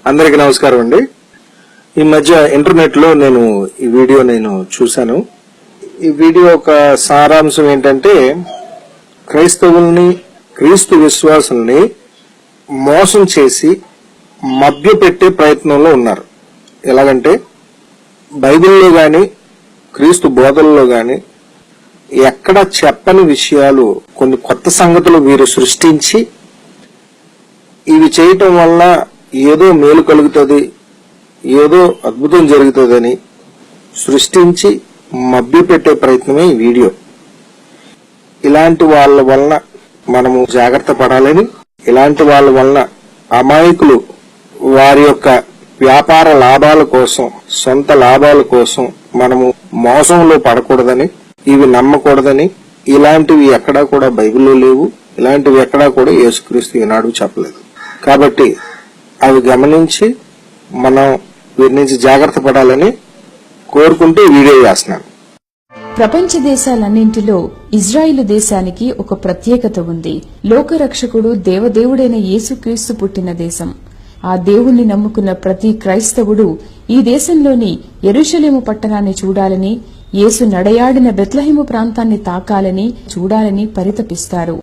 అందరికీ నమస్కారం అండి. ఈ మధ్య ఇంటర్నెట్ లో నేను ఈ వీడియో చూశాను. ఈ వీడియో ఒక సారాంశం ఏంటంటే, క్రైస్తవుల్ని, క్రీస్తు విశ్వాసుల్ని మోసం చేసి మభ్యపెట్టే ప్రయత్నంలో ఉన్నారు. ఎలాగంటే బైబిల్లో గాని క్రీస్తు బోధనలో గాని ఎక్కడ చెప్పని విషయాలు, కొన్ని కొత్త సంగతులు వీరు సృష్టించి ఇవి చేయటం వల్ల ఏదో మేలు కలుగుతుంది, ఏదో అద్భుతం జరుగుతుందని సృష్టించి మభ్యపెట్టే ప్రయత్నమే ఈ వీడియో. ఇలాంటి వాళ్ళ వలన మనము జాగ్రత్త పడాలని, ఇలాంటి వాళ్ళ వలన అమాయకులు వారి యొక్క వ్యాపార లాభాల కోసం, సొంత లాభాల కోసం మనము మోసంలో పడకూడదని, ఇవి నమ్మకూడదని, ఇలాంటివి ఎక్కడా కూడా బైబిల్లో లేవు, ఇలాంటివి ఎక్కడా కూడా యేసుక్రీస్తు ఈనాడు చెప్పలేదు. కాబట్టి అవి గమనించి మనం వీరి నుంచి జాగ్రత్త పడాలని కోరుకుంటూ వీడియో చేస్తున్నాను. ప్రపంచ దేశాలన్నింటిలో ఇజ్రాయిలు దేశానికి ఒక ప్రత్యేకత ఉంది. లోకరక్షకుడు దేవదేవుడైన యేసుక్రీస్తు పుట్టిన దేశం. ఆ దేవుణ్ణి నమ్ముకున్న ప్రతి క్రైస్తవుడు ఈ దేశంలోని యెరూషలేము పట్టణాన్ని చూడాలని, యేసు నడయాడిన బెత్లెహేము ప్రాంతాన్ని తాకాలని, చూడాలని పరితపిస్తారు.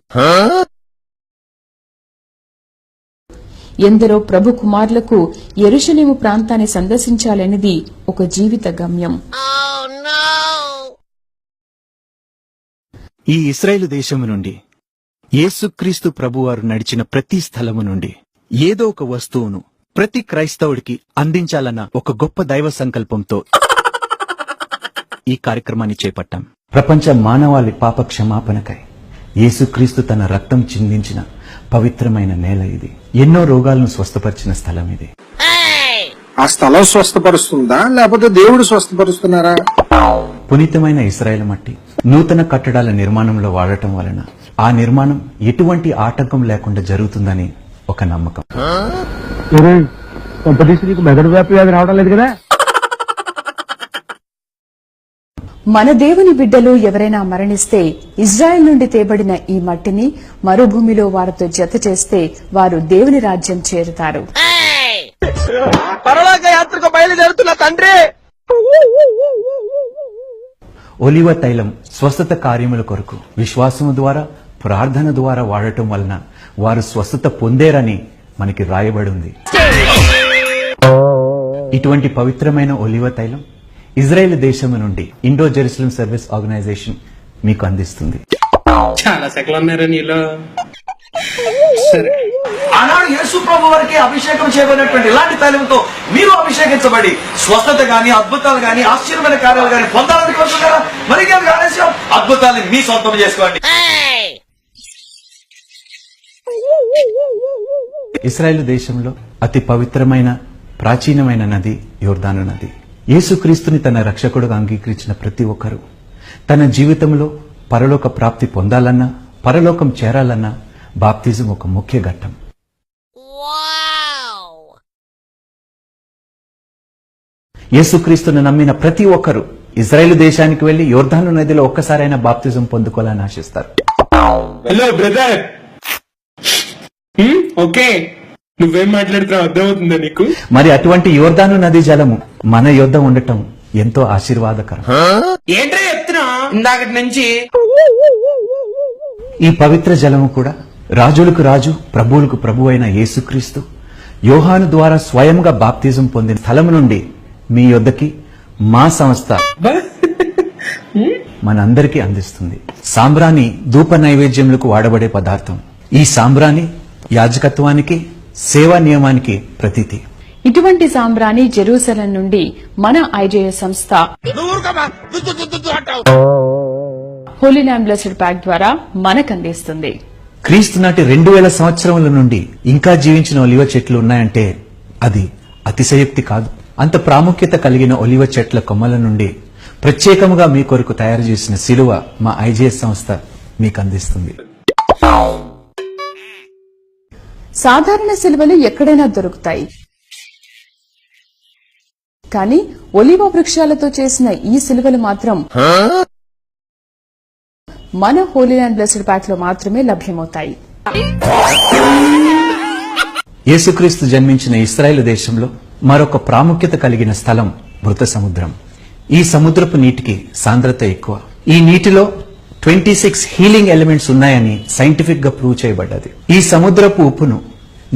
ఎందరో ప్రభు కుమారులకు యెరూషలేము ప్రాంతాన్ని సందర్శించాలనేది ఒక జీవిత గమ్యం. ఈ ఇశ్రాయేలు దేశము నుండి యేసుక్రీస్తు ప్రభువారు నడిచిన ప్రతి స్థలము నుండి ఏదో ఒక వస్తువును ప్రతి క్రైస్తవుడికి అందించాలన్న ఒక గొప్ప దైవ సంకల్పంతో ఈ కార్యక్రమాన్ని చేపట్టాం. ప్రపంచ మానవాళి పాప క్షమాపణకై యేసుక్రీస్తు తన రక్తం చిందించిన పవిత్రమైన నేల ఇది. ఎన్నో రోగాలను స్వస్థపరిచిన స్థలం ఇది. ఆ స్థలం స్వస్థపరుస్తుందా, లేకపోతే దేవుడు స్వస్థపరుస్తున్నారా? పునీతమైన ఇశ్రాయేలు మట్టి నూతన కట్టడాల నిర్మాణంలో వాడటం వలన ఆ నిర్మాణం ఎటువంటి ఆటంకం లేకుండా జరుగుతుందని ఒక నమ్మకం. మెదడు వ్యాధి రావడం లేదు కదా. మన దేవుని బిడ్డలు ఎవరైనా మరణిస్తే ఇజ్రాయెల్ నుండి తేబడిన ఈ మట్టిని మరుభూమిలో వారితో జత చేస్తే వారు దేవుని రాజ్యం చేరుతారు. పరలోక యాత్రకు బయలుదేరుతున్న తండ్రి. ఒలివ తైలం స్వస్థత కార్యముల కొరకు విశ్వాసము ద్వారా, ప్రార్థన ద్వారా వాడటం వలన వారు స్వస్థత పొందేరని మనకి రాయబడి ఉంది. ఇటువంటి పవిత్రమైన ఒలివ తైలం ఇజ్రాయెల్ దేశము నుండి ఇండో జెరూసలేం సర్వీస్ ఆర్గనైజేషన్ మీకు అందిస్తుంది. చాలా సెకలు ఉన్నారా నీలో? సరే, ఆనాడు యేసు ప్రభు వారికి అభిషేకం చేయబడినటువంటి ఇలాంటి తైలంతో మీరు అభిషేకించబడి స్వస్థత గాని, అద్భుతాలు గాని, ఆశ్చర్యమైన కార్యాలు గాని పొందాలని కోరుతున్నారా? మరి ఆలస్యం, అద్భుతాన్ని మీ సొంతం చేసుకోండి. ఇశ్రాయేలు దేశంలో అతి పవిత్రమైన ప్రాచీనమైన నది యోర్దాను నది. యేసుక్రీస్తుని తన రక్షకుడుగా అంగీకరించిన ప్రతి ఒక్కరూ తన జీవితంలో పరలోక ప్రాప్తి పొందాలన్నా, పరలోకం చేరాలన్నా బాప్తిజం ఒక ముఖ్య ఘట్టం. యేసుక్రీస్తును నమ్మిన ప్రతి ఒక్కరూ ఇజ్రాయేలు దేశానికి వెళ్లి యోర్దాను నదిలో ఒక్కసారైనా బాప్తిజం పొందుకోవాలని ఆశిస్తారు. హలో బ్రదర్, ఓకే, నువ్వేం మాట్లాడుతున్నావు అర్థమవుతుందా నీకు? మరి అటువంటి యోర్దాను నది జలము మన యొద్ద ఉండటం ఎంతో ఆశీర్వాదకరం. ఏంటో చెప్తున్నా ఇందాకటి నుంచి. ఈ పవిత్ర జలము కూడా రాజులకు రాజు, ప్రభువులకు ప్రభు అయిన యేసుక్రీస్తు యోహాను ద్వారా స్వయంగా బాప్తిజం పొందిన స్థలము నుండి మీ యొద్దకి మా సంస్థ మనందరికీ అందిస్తుంది. సాంబ్రాణి ధూప నైవేద్యములకు వాడబడే పదార్థం. ఈ సాంబ్రాణి యాజకత్వానికి, సేవా నియమానికి ప్రతీతి. ఇటువంటి సాంబ్రాణి జెరూసలేం నుండి మన ఐజేయ సంస్థ హోలీ ల్యాండ్ బ్లెస్డ్ ప్యాక్ ద్వారా మనకందిస్తుంది. క్రీస్తు నాటి 2000 సంవత్సరముల నుండి ఇంకా జీవించిన ఒలివ చెట్లు ఉన్నాయంటే అది అతిశయోక్తి కాదు. అంత ప్రాముఖ్యత కలిగిన ఒలివ చెట్ల కొమ్మల నుండి ప్రత్యేకముగా మీ కొరకు తయారు చేసిన శిలువ మా ఐజేఎస్ సంస్థ మీకు అందిస్తుంది. సాధారణ సిలువలు ఎక్కడైనా దొరుకుతాయి, కానీ ఒలివ వృక్షాలతో చేసిన ఈ సిలువలు మాత్రం మన హోలీ ల్యాండ్ బ్లెస్డ్ ప్యాక్ లో మాత్రమే లభ్యమవుతాయి. యేసుక్రీస్తు జన్మించిన ఇశ్రాయేలు దేశంలో మరొక ప్రాముఖ్యత కలిగిన స్థలం మృత సముద్రం. ఈ సముద్రపు నీటికి సాంద్రత ఎక్కువ. ఈ నీటిలో 26 హీలింగ్ ఎలిమెంట్స్ ఉన్నాయని సైంటిఫిక్ గా ప్రూవ్ చేయబడ్డది. ఈ సముద్రపు ఉప్పును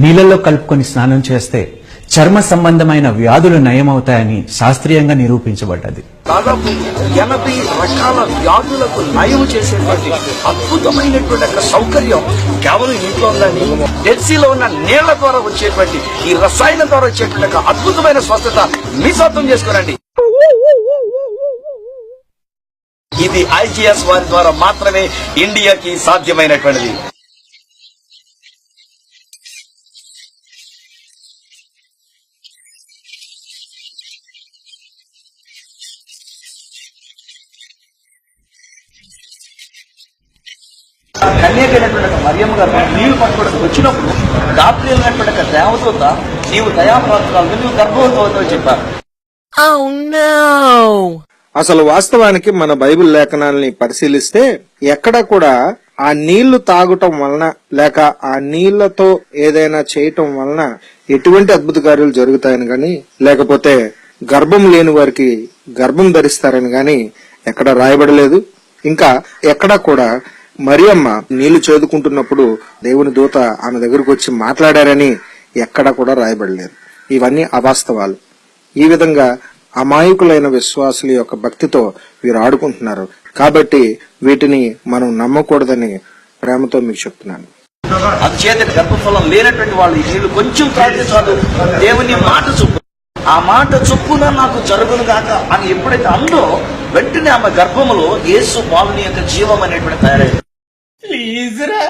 నీళ్లలో కలుపుకొని స్నానం చేస్తే చర్మ సంబంధమైన వ్యాధులు నయమవుతాయని శాస్త్రీయంగా నిరూపించబడ్డది. దాదాపు 80 రకాల వ్యాధులకు నయం చేసేటువంటి అద్భుతమైనటువంటి ఒక సౌకర్యం కేవలం ఇంట్లో ఉందని, డెడ్ సీలో ఉన్న నీళ్ల ద్వారా వచ్చేటువంటి ఈ రసాయనం ద్వారా వచ్చేటువంటి ఒక అద్భుతమైన స్వస్థత మీ సొంతం చేసుకోరండి. ఇది ఐజిఎస్ వారి ద్వారా మాత్రమే ఇండియాకి సాధ్యమైనటువంటిది. కన్యకైనటువంటి మరియమ్మ గారు నీళ్లు పట్టుకోవడానికి వచ్చినప్పుడు గాబ్రియల్ అనేటువంటి దేవదూత నీవు దయాప్రాప్తురాలు, నీవు గర్భవతి చెప్పారు. అసలు వాస్తవానికి మన బైబిల్ లేఖనాల్ని పరిశీలిస్తే ఎక్కడ కూడా ఆ నీళ్లు తాగటం వలన లేక ఆ నీళ్లతో ఏదైనా చేయటం వలన ఎటువంటి అద్భుత కార్యాలు జరుగుతాయని గాని, లేకపోతే గర్భం లేని వారికి గర్భం ధరిస్తారని గాని ఎక్కడ రాయబడలేదు. ఇంకా ఎక్కడా కూడా మరియమ్మ నీళ్లు చేదుకుంటున్నప్పుడు దేవుని దూత ఆమె దగ్గరకు వచ్చి మాట్లాడారని ఎక్కడా కూడా రాయబడలేదు. ఇవన్నీ అవాస్తవాలు. ఈ విధంగా అమాయకులైన విశ్వాసుల యొక్క భక్తితో వీరు ఆడుకుంటున్నారు. కాబట్టి వీటిని మనం నమ్మకూడదని ప్రేమతో మీకు చెప్తున్నాను. అందుచేత గర్భఫలం లేనటువంటి వాళ్ళు ఈ నీళ్లు కొంచెం తాగితే చాలు, దేవుని మాట చొప్పు, ఆ మాట చొప్పున నాకు జరుగును గాక అని ఎప్పుడైతే అందో వెంటనే ఆమె గర్భములో యేసు బాలుని యొక్క జీవం అనేటువంటి తయారైంది. ప్లీజ్ రా.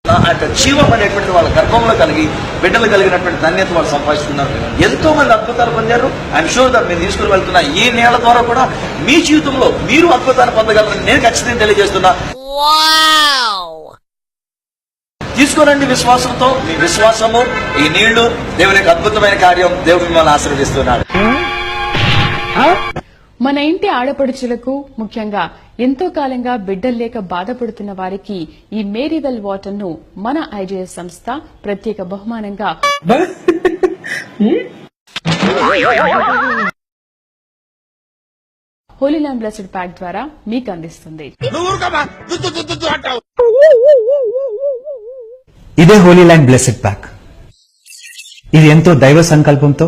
ఆ యొక్క జీవం అనేటువంటి వాళ్ళ గర్భంలో కలిగి బిడ్డలు కలిగినటువంటి ధన్యత వాళ్ళు సంపాదిస్తున్నారు. ఎంతో మంది అద్భుతాలు పొందారు. ఐఎమ్ షూర్ దట్ మీరు తీసుకుని వెళ్తున్నా ఈ నేల ద్వారా కూడా మీ జీవితంలో మీరు అద్భుతాన్ని పొందగలరని నేను ఖచ్చితంగా తెలియజేస్తున్నా. తీసుకోనండి విశ్వాసంతో. మీ విశ్వాసము, ఈ నీళ్లు దేవుని యొక్క అద్భుతమైన కార్యం. దేవుడు మిమ్మల్ని ఆశీర్వదిస్తున్నాడు. మన ఇంటి ఆడపడుచులకు, ముఖ్యంగా ఎంతో కాలంగా బిడ్డలు లేక బాధపడుతున్న వారికి ఈ మేరీవెల్ వాటర్ ను మన ఐజేఎస్ సంస్థ ప్రత్యేక బహుమానంగా హోలీ ల్యాండ్ బ్లెస్డ్ ప్యాక్ ద్వారా మీకు అందిస్తుంది. ఇదే హోలీ ల్యాండ్ బ్లెస్డ్ ప్యాక్. ఇది ఎంతో దైవ సంకల్పంతో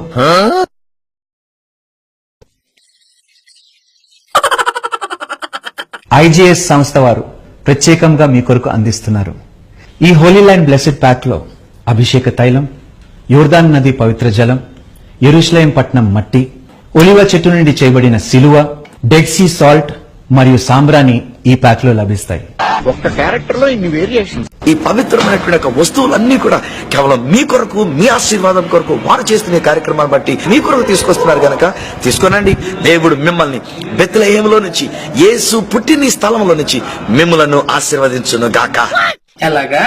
ఐజీఎస్ సంస్థ వారు ప్రత్యేకంగా మీ కొరకు అందిస్తున్నారు. ఈ హోలీ ల్యాండ్ బ్లెస్డ్ ప్యాక్ లో అభిషేక తైలం, యోర్దాన్ నది పవిత్ర జలం, యెరూషలేం పట్నం మట్టి, ఒలివ చెట్టు నుండి చేయబడిన సిలువ, డెడ్ సీ సాల్ట్ మరియు సాంబ్రాని ఈ ప్యాక్ లో లభిస్తాయి. ఒక్క క్యారెక్టర్ లో ఇన్ని వేరియేషన్స్. ఈ పవిత్రమైనటువంటి వస్తువులన్నీ కూడా కేవలం మీ కొరకు, మీ ఆశీర్వాదం కొరకు వారు చేస్తున్న కార్యక్రమాన్ని బట్టి మీ కొరకు తీసుకొస్తున్నారు గనక తీసుకోనండి. దేవుడు మిమ్మల్ని బెత్లెహేములో నుంచి, యేసు పుట్టిన ఈ స్థలంలో నుంచి మిమ్మలను ఆశీర్వదించును గాక. ఎలాగా?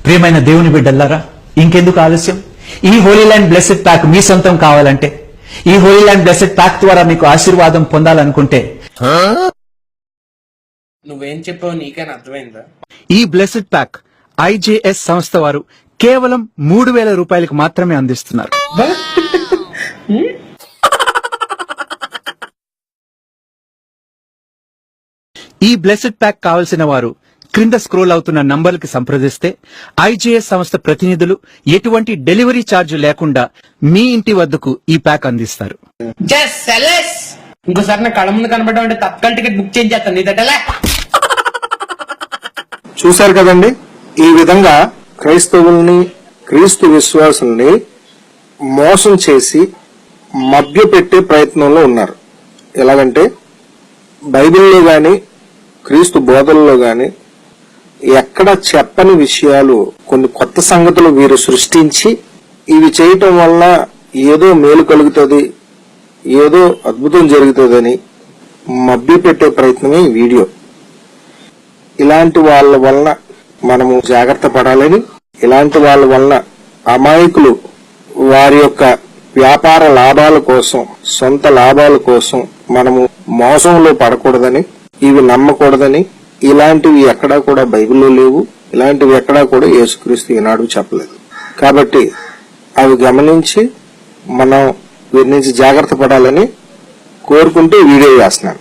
ప్రియమైన దేవుని బిడ్డలారా, ఇంకెందుకు ఆలస్యం? ఈ హోలీ ల్యాండ్ బ్లెస్డ్ ప్యాక్ మీ సొంతం కావాలంటే, ఈ హోలీ ల్యాండ్ బ్లెస్డ్ ప్యాక్ ద్వారా మీకు ఆశీర్వాదం పొందాలనుకుంటే నువ్వేం చెప్పావు నీకైనా అర్థమైందా? ఈ బ్లెస్డ్ ప్యాక్ ఐజేఎస్ సంస్థ వారు కేవలం 3,000 రూపాయలకు మాత్రమే అందిస్తున్నారు. ఈ బ్లెస్డ్ ప్యాక్ కావలసిన వారు క్రింద స్క్రోల్ అవుతున్న నంబర్లకి సంప్రదిస్తే ఐజేఎస్ సంస్థ ప్రతినిధులు ఎటువంటి డెలివరీ ఛార్జ్ లేకుండా మీ ఇంటి వద్దకు ఈ ప్యాక్ అందిస్తారు. ఇంకోసారి నా కళ్ళ ముందు కనబడడం అంటే తత్కాల టికెట్ బుక్ చేస్తాను నీ తట్టలే. చూశారు కదండి, ఈ విధంగా క్రైస్తవుల్ని, క్రీస్తు విశ్వాసుల్ని మోసం చేసి మభ్యపెట్టే ప్రయత్నంలో ఉన్నారు. ఎలాగంటే బైబిల్లో గాని క్రీస్తు బోధనలో గాని ఎక్కడ చెప్పని విషయాలు, కొన్ని కొత్త సంగతులు వీరు సృష్టించి ఇవి చేయటం వల్ల ఏదో మేలు కలుగుతుంది, ఏదో అద్భుతం జరుగుతుందని మభ్యపెట్టే ప్రయత్నమే ఈ వీడియో. ఇలాంటి వాళ్ళ వలన మనము జాగ్రత్త పడాలని, ఇలాంటి వాళ్ళ వలన అమాయకులు వారి యొక్క వ్యాపార లాభాల కోసం, సొంత లాభాల కోసం మనము మోసంలో పడకూడదని, ఇవి నమ్మకూడదని, ఇలాంటివి ఎక్కడా కూడా బైబిల్లో లేవు, ఇలాంటివి ఎక్కడా కూడా యేసుక్రీస్తు ఈనాడు చెప్పలేదు. కాబట్టి అవి గమనించి మనం వీరి నుంచి జాగ్రత్త పడాలని కోరుకుంటూ వీడియో చేస్తున్నాను.